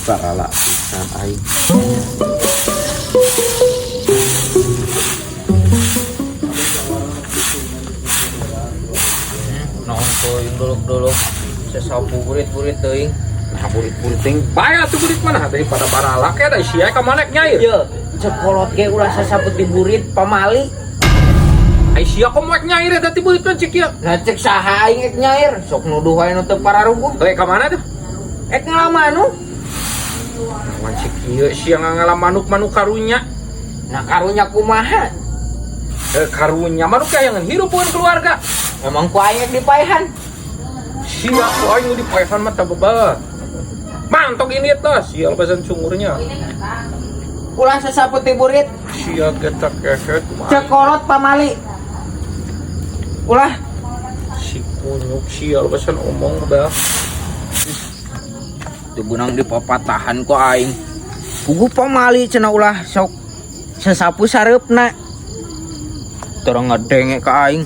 Parala pisan aing. Nongkoy duluk-duluk sesapu burit-burit teuing. Nah burit-burit teuing bae atuh burit mana daripada barala ke da sia ka manek nyair. Ieu, cekolot ge ulah sasapu ti burit pamali. Ai sia komo nyair eta ti burit kan cik ieu. Nah cek saha aing ek nyair, sok nuduh wae nu teu pararuguh. Teu ka mana tuh? Ek ngalamanu. Lawan cik ieu sia ngalaman manuk karunya. Nah karunya kumaha? Karunya manuk yang hirup pun keluarga. Emang ku aing ek dipaehan. Sia ku aing dipaehan mah teu bebat. Mantok ini teh sia basan sungurnya. Ulah sasapu ti burit, Sia getak keset kumaha. cekolot pamali. Ulah Si kunyuk sia basan omong dah. teu beunang dipapatahan ku aing. Puguh pamali cenah ulah sok sasapu sareupna. Terang ngadenge ka aing.